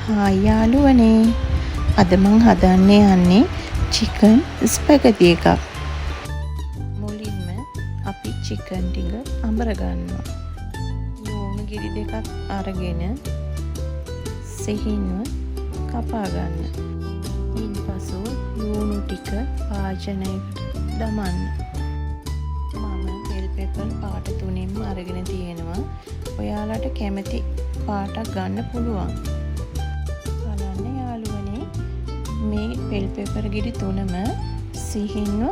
Hi යාළුවනේ, අද මං හදන්න යන්නේ චිකන් ස්පැගටි එකක්. මුලින්ම අපි චිකන් ටික අඹර ගන්නවා. ලුණු ගිරි දෙකක් අරගෙන සිහින්ව කපා ගන්න. ඉන්පසු ලුණු ටික භාජනයකට දමන්න. මම බෙල් පෙපර් පාට 3ම අරගෙන තියෙනවා. ඔයාලට කැමති පාටක් ගන්න පුළුවන්. බලන්න යාළුවනේ, මේ බෙල් පෙපර් ගෙඩි 3ම සිහින්ව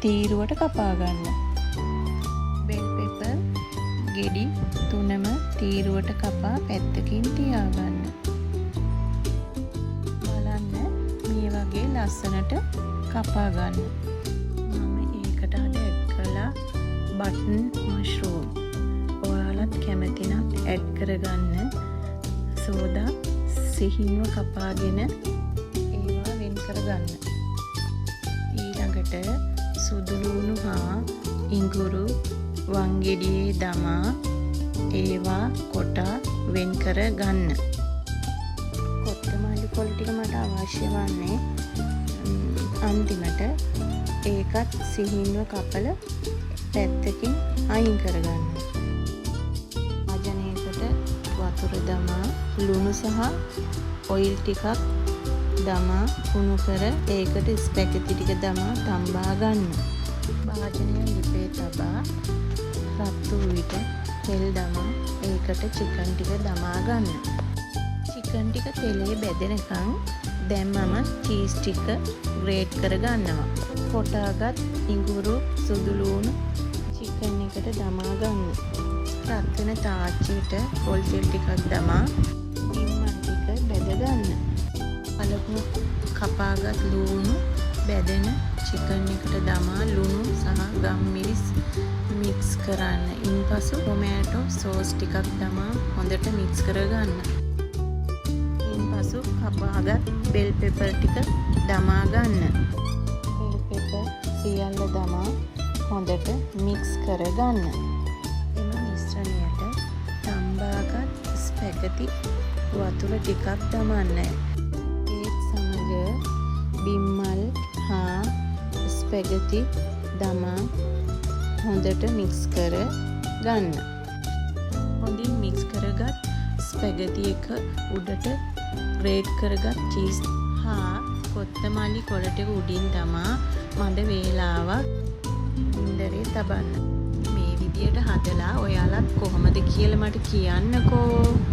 තීරුවට කපා ගන්න. බෙල් පෙපර් ගෙඩි 3ම තීරුවට කපා පැත්තකින් තියාගන්න. බලන්න මේ වගේ ලස්සනට කපා ගන්න. මම ඒකට අද ඇඩ් කළා බටන් මෂ්රූම්. ඔයාලත් කැමති නම් ඇඩ් කරගන්න. සෝදා සිහින්ව කපාගෙන ඒවා වෙන් කරගන්න. ඊළඟට සුදු ලුණු හා ඉඟුරු වංගෙඩියේ දමා ඒවා කොටා වෙන් කර ගන්න. කොත්තමල්ලි කොළ ටික මට අවශ්‍ය වන්නේ අන්තිමට. ඒකත් සිහින්ව කපල පැත්තකින් අයින් කරගන්න. භාජනයකට වතුර දමා ලුණු සහ ඔයිල් ටිකක් දමා කුණු කර ඒකට ස්පැගටි ටික දමා තම්බා ගන්න. භාජනය ලිපේ තබා රත් වූ විට තෙල් දමා ඒකට චිකන් ටික දමා ගන්න. චිකන් ටික තෙලේ බැදෙනකන් දැන් මම චීස් ටික ග්‍රේට් කර ගන්නවා. කොටාගත් ඉඟුරු සුදු ලුණු චිකන් එකට දමා ගන්න. රත් වෙන තාච්චියට පොල් තෙල් ටිකක් දමා ඉම්මන් ටික බැද ගන්න. අලුත් කපාගත් ලුණු බැදෙන චිකන් එකට දමා ලුණු සහ ගම්මිරිස් මික්ස් කරන්න. ඉන්පසු ටොමැටෝ සෝස් ටිකක් දමා හොඳට මික්ස් කරගන්න. ඉන්පසු කපාගත් බෙල් පෙපර් ටික දමා ගන්න. බෙල් පෙපර් සියල්ල දමා හොඳට මික්ස් කරගන්න. එම මිශ්‍රණයට තම්බාගත් ස්පැගටි වතුර ටිකක් දමන්න. ඒත් සමග බිම්මල් හා ස්පැගටි දමා හොඳට මික්ස් කර ගන්න. හොඳින් මික්ස් කරගත් ස්පැගටි එක උඩට ග්‍රේට් කරගත් චීස් හා කොත්තමල්ලි කොළ ටික උඩින් දමා මඩ වේලාවක් ඉන්දරේ තබන්න. මේ විදියට හදලා ඔයාලත් කොහොමද කියලා මට කියන්නකෝ.